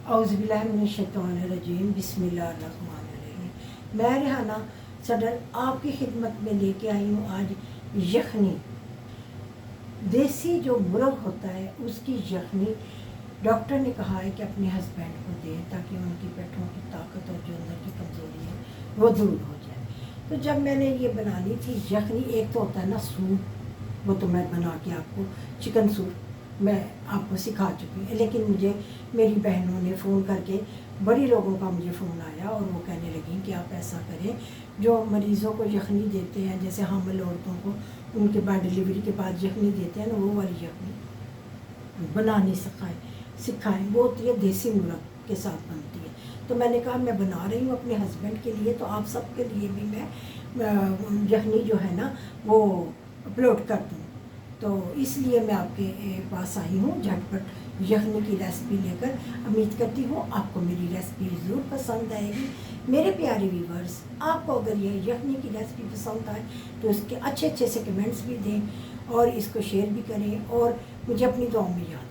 औज़ुबिल्लाहिमिनश्शैतानिर्रजीम बिस्मिल्लाहिर्रहमानिर्रहीम। मैं रेहाना सदर आपकी खिदमत में लेके आई हूँ आज यखनी। देसी जो मुर्ग होता है उसकी यखनी डॉक्टर ने कहा है कि अपने हस्बैंड को दें ताकि उनकी पेटों की ताकत और जो अंदर की कमज़ोरी है वो दूर हो जाए। तो जब मैंने ये बनानी थी यखनी, एक तो होता है ना सूप, वो तो मैं बना के आपको चिकन सूप मैं आपको सिखा चुकी हूँ, लेकिन मुझे मेरी बहनों ने फ़ोन करके बड़ी लोगों का मुझे फ़ोन आया और वो कहने लगी कि आप ऐसा करें, जो मरीज़ों को यखनी देते हैं, जैसे हामिल औरतों को उनके बाद डिलीवरी के बाद यखनी देते हैं ना, वो वाली यखनी बनानी सिखाएं। वो होती है देसी मुर्ग के साथ बनती है। तो मैंने कहा मैं बना रही हूँ अपने हस्बैंड के लिए, तो आप सबके लिए भी मैं यखनी जो है ना वो अपलोड कर दूँ। तो इसलिए मैं आपके पास आई हूँ झटपट यखनी की रेसिपी लेकर। उम्मीद करती हूँ आपको मेरी रेसिपी ज़रूर पसंद आएगी। मेरे प्यारे व्यूवर्स, आपको अगर ये यखनी की रेसिपी पसंद आए तो उसके अच्छे से कमेंट्स भी दें और इसको शेयर भी करें और मुझे अपनी दुआओं में याद रखें।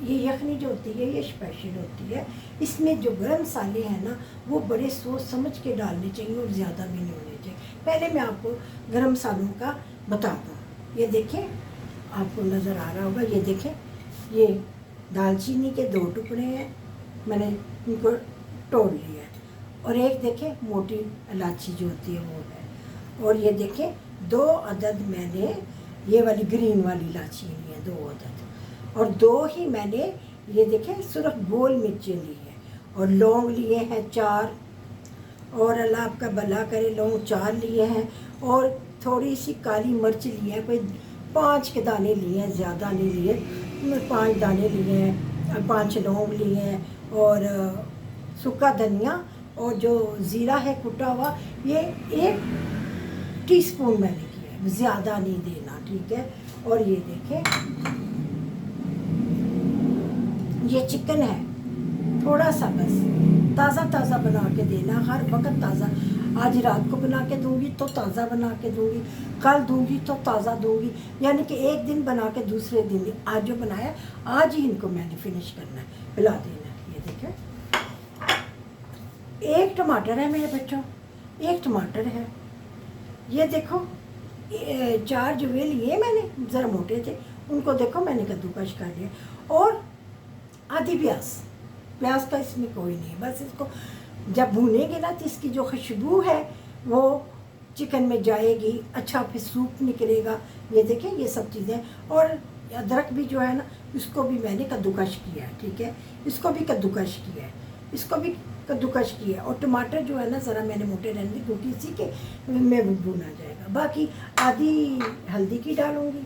ये यखनी जो होती है ये स्पेशल होती है। इसमें जो गर्म मसाले हैं ना वो बड़े सोच समझ के डालने चाहिए और ज़्यादा भी नहीं होने चाहिए। पहले मैं आपको गर्म मसालों का बताता हूँ। ये देखें, आपको नज़र आ रहा होगा, ये देखें, ये दालचीनी के 2 टुकड़े हैं, मैंने इनको तोड़ लिया है। और एक देखें मोटी इलायची जो होती है वो है। और ये देखें 2 अदद मैंने ये वाली ग्रीन वाली इलायची ली है, 2 अदद। और 2 ही मैंने ये देखें सुरख गोल मिर्चें ली हैं। और लौंग लिए हैं 4, और अल्लाह आपका भला करे, लौंग 4 लिए हैं। और थोड़ी सी काली मिर्च ली है, कोई 5 के दाने लिए हैं, ज़्यादा नहीं लिए, 5 दाने लिए हैं। 5 लौंग लिए हैं और सूखा धनिया और जो ज़ीरा है कुटा हुआ, ये 1 टीस्पून मैंने किया है, ज़्यादा नहीं देना, ठीक है। और ये देखें, ये चिकन है, थोड़ा सा बस ताज़ा बना के देना, हर वक्त ताज़ा। आज रात को बना के दूंगी तो ताज़ा बना के दूंगी, कल दूंगी तो ताज़ा दूंगी, यानी कि एक दिन बना के दूसरे दिन आज जो बनाया आज ही इनको मैंने फिनिश करना है, पिला देना है। ये देखें, 1 टमाटर है मेरे बच्चों, 1 टमाटर है। ये देखो 4 जुए लिए मैंने, ज़रा मोटे थे, उनको देखो मैंने कद्दूकस कर लिया। और आधी प्याज का इसमें कोई नहीं, बस इसको जब भूनेंगे ना तो इसकी जो खुशबू है वो चिकन में जाएगी, अच्छा फिर सूप निकलेगा। ये देखें, ये सब चीज़ें। और अदरक भी जो है ना इसको भी मैंने कद्दूकस किया है, ठीक है, इसको भी कद्दूकस किया है, इसको भी कद्दूकस किया है। और टमाटर जो है ना ज़रा मैंने मोटे रहने दी क्योंकि इसी के में भूना जाएगा। बाकी आधी हल्दी की डालूँगी,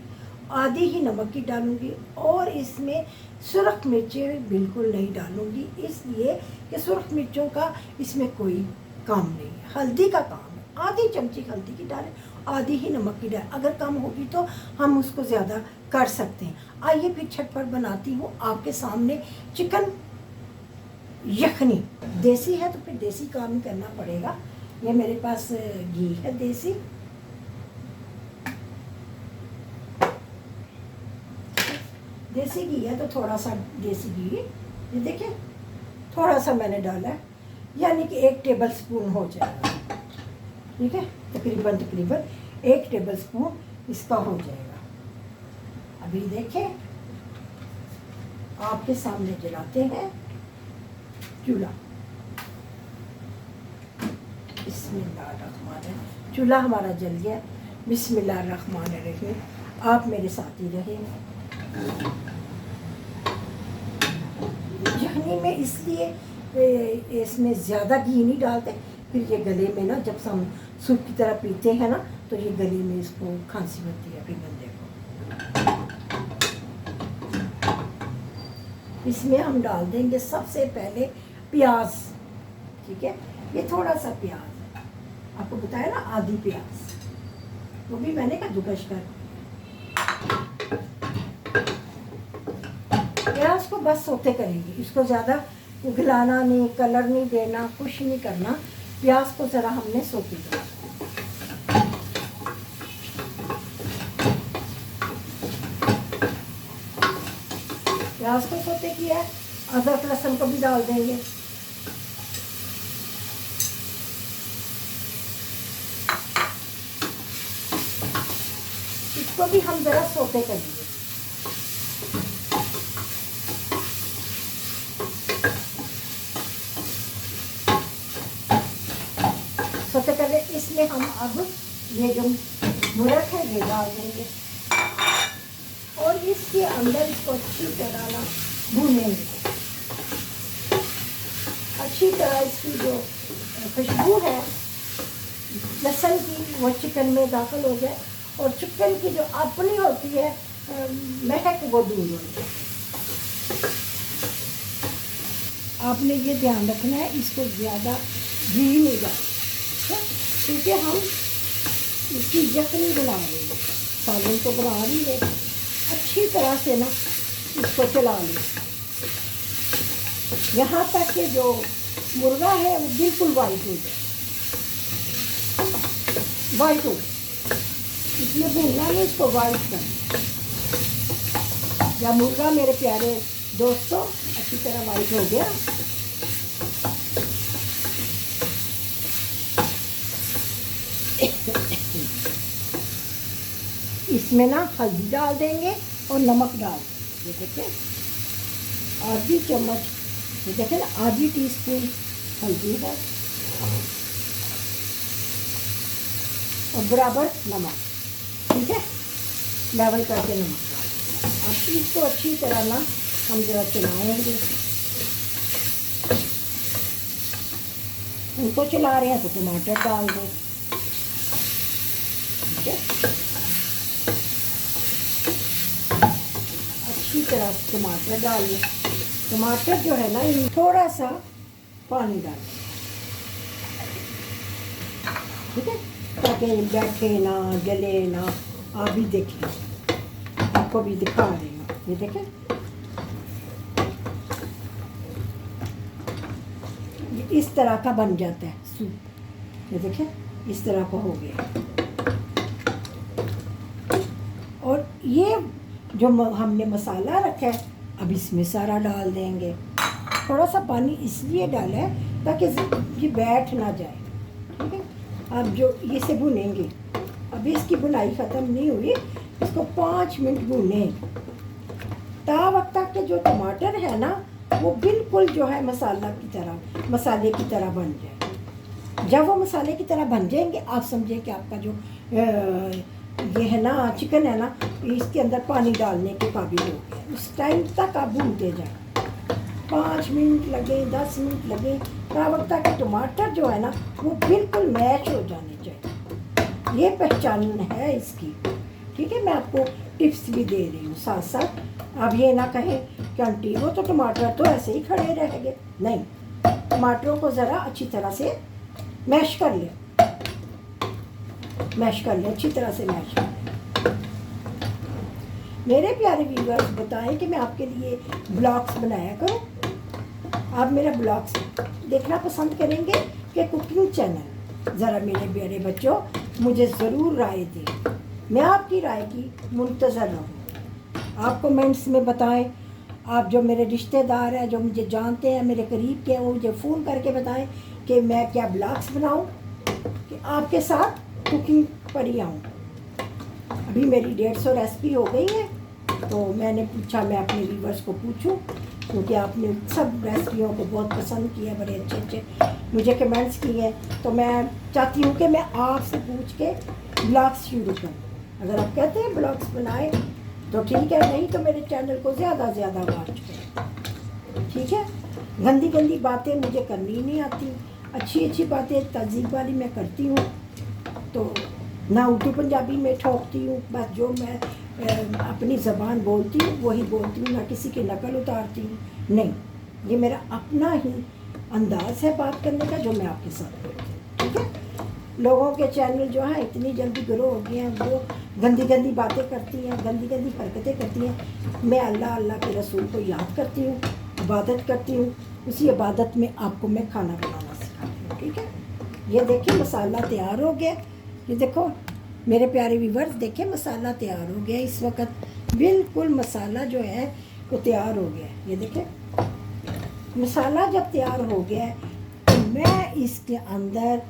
आधी ही नमक की डालूँगी, और इसमें सुरख मिर्चें बिल्कुल नहीं डालूँगी, इसलिए कि सुरख मिर्चों का इसमें कोई काम नहीं है, हल्दी का काम है। आधी चमची हल्दी की डालें, आधी ही नमक की डालें, अगर कम होगी तो हम उसको ज़्यादा कर सकते हैं। आइए फिर झटपट बनाती हूँ आपके सामने चिकन यखनी। देसी है तो फिर देसी काम ही करना पड़ेगा। ये मेरे पास घी है देसी, देसी घी है तो थोड़ा सा देसी घी, ये देखिए थोड़ा सा मैंने डाला है, यानी कि 1 टेबल स्पून हो जाएगा, ठीक है, तकरीबन 1 टेबल स्पून इसका हो जाएगा। अभी देखें, आपके सामने जलाते हैं चूल्हा। बिस्मिल्लाहिर्रहमानिर्रहीम। चूल्हा हमारा जल गया। बिस्मिल्लाहिर्रहमानिर्रहीम। आप मेरे साथ ही रहें। यखनी में इसलिए इसमें ज़्यादा घी नहीं डालते, फिर ये गले में ना जब हम सूप की तरह पीते हैं ना तो ये गले में इसको खांसी होती है। फिर बंदे को इसमें हम डाल देंगे सबसे पहले प्याज, ठीक है, ये थोड़ा सा प्याज है, आपको बताया ना आधी प्याज, वो भी मैंने कद्दूकस कर। प्याज को बस सोते करेंगे, इसको ज़्यादा उगलाना नहीं, कलर नहीं देना, कुछ नहीं करना। प्याज को ज़रा हमने सोते किया, प्याज को सोते किया, अदरक लहसुन को भी डाल देंगे। इसको भी हम ज़रा सोते करेंगे। सोते करके इसमें हम अब ये जो मुरक है ये डाल देंगे और इसके अंदर इसको अच्छी तरह ना भूनेंगे। अच्छी तरह इसकी जो खुशबू है लहसुन की वो चिकन में दाखिल हो जाए और चिकन की जो अपनी होती है महक वो दूर हो जाए। आपने ये ध्यान रखना है इसको ज़्यादा घी नहीं डालना, क्योंकि हम इसकी यखनी बना रहे हैं, सालन तो बना रही है। अच्छी तरह से ना इसको चला लें यहाँ तक कि जो मुर्गा है वो बिल्कुल वाइट हो जाए। वाइट हो इसमें भूनना नहीं, इसको वाइट करना। या मुर्गा मेरे प्यारे दोस्तों अच्छी तरह वाइट हो गया, इसमें ना हल्दी डाल देंगे और नमक डाल देंगे। ये देखिए आधी चम्मच, ये देखिए ना आधी टीस्पून हल्दी है और बराबर नमक, ठीक है, लेवल करके नमक डाल। अब इसको अच्छी तरह ना हम जरा चलाएंगे। उनको चला रहे हैं तो टमाटर डाल दें, ठीक है। अच्छी तरह टमाटर डाल लें। टमाटर जो है ना थोड़ा सा पानी डाल, ठीक है, ताकि बैठे ना जले ना। आप भी देखिए, आपको भी दिखा रही हूँ, ये देखें इस तरह का बन जाता है सूप। ये देखें इस तरह का हो गया। और ये जो हमने मसाला रखा है अब इसमें सारा डाल देंगे। थोड़ा सा पानी इसलिए डाला है ताकि ये बैठ ना जाए, ठीक है। अब जो इसे भुनेंगे, अभी इसकी बुनाई ख़त्म नहीं हुई, इसको 5 मिनट भूने ता वक्त तक के जो टमाटर है ना वो बिल्कुल जो है मसाले की तरह बन जाए। जब वो मसाले की तरह बन जाएंगे आप समझें कि आपका जो ये है ना चिकन है ना इसके अंदर पानी डालने के काबिल हो गया। उस टाइम तक आप भूनते जाए, 5 मिनट लगे 10 मिनट लगे, ता वक्त तक टमाटर जो है ना वो बिल्कुल मैश हो जाने चाहिए। ये पहचान है इसकी, ठीक है। मैं आपको टिप्स भी दे रही हूँ साथ साथ। अब ये ना कहें कि आंटी वो तो टमाटर तो ऐसे ही खड़े रह गए, नहीं, टमाटरों को ज़रा अच्छी तरह से मैश कर ले, अच्छी तरह से मैश कर ले। मेरे प्यारे व्यूअर्स बताएं कि मैं आपके लिए ब्लॉग्स बनाया करूं। आप मेरा ब्लॉग्स देखना पसंद करेंगे कि कुकिंग चैनल। ज़रा मेरे प्यारे बच्चों मुझे ज़रूर राय दें, मैं आपकी राय की मुंतज़र रहूँ। आप कमेंट्स में बताएं। आप जो मेरे रिश्तेदार हैं, जो मुझे जानते हैं, मेरे करीब के हैं, वो मुझे फ़ोन करके बताएं कि मैं क्या ब्लॉग्स बनाऊं, कि आपके साथ कुकिंग पर ही आऊँ। अभी मेरी 150 रेसिपी हो गई है, तो मैंने पूछा मैं अपने व्यूअर्स को पूछूं, क्योंकि आपने सब रेसिपियों को बहुत पसंद किया, बड़े अच्छे अच्छे मुझे कमेंट्स किए हैं। तो मैं चाहती हूँ कि मैं आपसे पूछ के ब्लॉग्स शुरू करूँ। अगर आप कहते हैं ब्लॉग्स बनाए तो ठीक है, नहीं तो मेरे चैनल को ज़्यादा से ज़्यादा वॉच करें, ठीक है। गंदी गंदी बातें मुझे करनी नहीं आती, अच्छी अच्छी बातें तहज़ीब वाली मैं करती हूँ। तो ना उर्दू पंजाबी में ठोकती हूँ, बस जो मैं अपनी ज़बान बोलती हूँ वही बोलती हूँ, ना किसी की नकल उतारती हूँ, नहीं। ये मेरा अपना ही अंदाज़ है बात करने का जो मैं आपके साथ करती हूँ, ठीक है। लोगों के चैनल जो है इतनी जल्दी ग्रो हो गए हैं, वो गंदी गंदी बातें करती हैं, गंदी गंदी हरकतें करती हैं। मैं अल्लाह अल्लाह के रसूल को याद करती हूँ, इबादत करती हूँ, उसी इबादत में आपको मैं खाना बनाना सिखाती हूँ, ठीक है। ये देखिए मसाला तैयार हो गया, ये देखो मेरे प्यारे व्यूअर्स, देखिए मसाला तैयार हो गया। इस वक्त बिल्कुल मसाला जो है वो तैयार हो गया, ये देखिए मसाला जब तैयार हो गया है तो मैं इसके अंदर,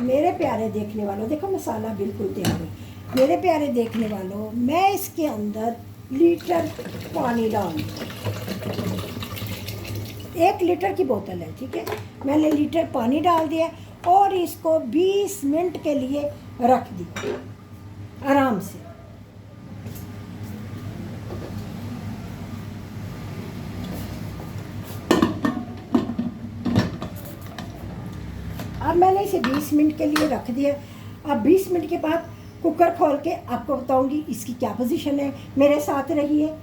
मेरे प्यारे देखने वालों, देखो मसाला बिल्कुल तैयार है। मेरे प्यारे देखने वालों, मैं इसके अंदर लीटर पानी डाल दूँ। 1 लीटर की बोतल है, ठीक है। मैंने लीटर पानी डाल दिया और इसको 20 मिनट के लिए रख दिया आराम से। अब मैंने इसे 20 मिनट के लिए रख दिया। अब 20 मिनट के बाद कुकर खोल के आपको बताऊंगी इसकी क्या पोजीशन है। मेरे साथ रहिए।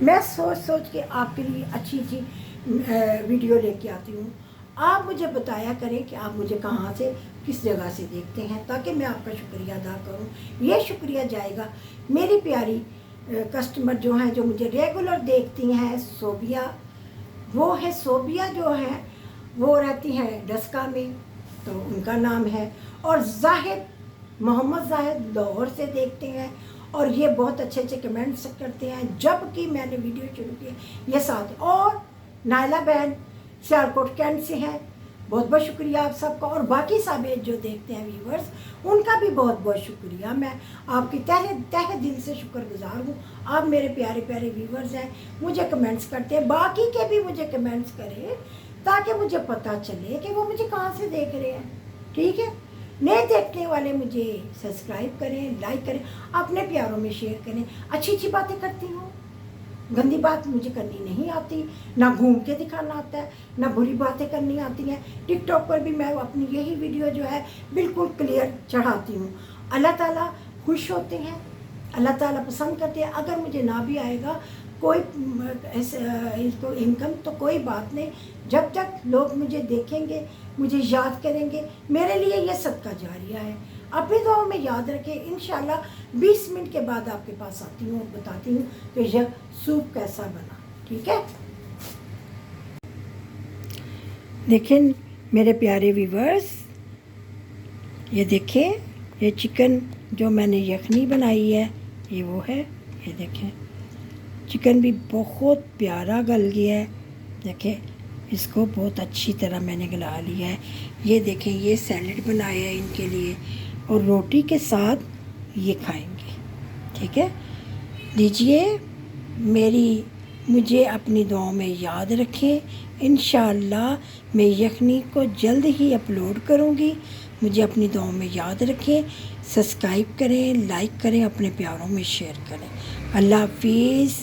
मैं सोच सोच के आपके लिए अच्छी वीडियो लेके आती हूँ। आप मुझे बताया करें कि आप मुझे कहाँ से, किस जगह से देखते हैं, ताकि मैं आपका शुक्रिया अदा करूँ। ये शुक्रिया जाएगा मेरी प्यारी कस्टमर जो हैं, जो मुझे रेगुलर देखती हैं। सोबिया, वो है सोबिया जो है, वो रहती हैं डस्का में, तो उनका नाम है। और जाहिद, मोहम्मद जाहिद लाहौर से देखते हैं और ये बहुत अच्छे अच्छे कमेंट्स करते हैं। जब कि मैंने वीडियो शुरू की ये साथ, और नायला बहन सियालकोट कैंट से हैं, बहुत बहुत शुक्रिया आप सबका। और बाकी सब जो देखते हैं व्यूवर्स, उनका भी बहुत बहुत शुक्रिया। मैं आपकी तहे दिल से शुक्रगुजार हूँ। आप मेरे प्यारे प्यारे व्यूवर्स हैं, मुझे कमेंट्स करते हैं। बाकी के भी मुझे कमेंट्स करें ताकि मुझे पता चले कि वो मुझे कहाँ से देख रहे हैं, ठीक है। नए देखने वाले मुझे सब्सक्राइब करें, लाइक करें, अपने प्यारों में शेयर करें। अच्छी अच्छी बातें करती हूँ, गंदी बात मुझे करनी नहीं आती, ना घूम के दिखाना आता है, ना बुरी बातें करनी आती हैं। टिकटॉक पर भी मैं अपनी यही वीडियो जो है बिल्कुल क्लियर चढ़ाती हूँ। अल्लाह ताला खुश होते हैं, अल्लाह ताला पसंद करते हैं। अगर मुझे ना भी आएगा कोई इसको इनकम, तो कोई बात नहीं। जब तक लोग मुझे देखेंगे, मुझे याद करेंगे, मेरे लिए ये सदका जारिया है। अपनी दुआओं में याद रखें। इंशाल्लाह 20 मिनट के बाद आपके पास आती हूँ और बताती हूँ कि यह सूप कैसा बना, ठीक है। देखें मेरे प्यारे व्यूवर्स, ये देखें, ये चिकन जो मैंने यखनी बनाई है, ये वो है। ये देखें चिकन भी बहुत प्यारा गल गया है। देखें इसको बहुत अच्छी तरह मैंने गला लिया है। ये देखें, ये सैलेड बनाया है इनके लिए और रोटी के साथ ये खाएंगे, ठीक है। लीजिए, मुझे अपनी दुआओं में याद रखें। इंशाअल्लाह मैं यखनी को जल्द ही अपलोड करूँगी। मुझे अपनी दुआओं में याद रखें। सब्सक्राइब करें, लाइक करें, अपने प्यारों में शेयर करें। अल्लाह हाफिज़।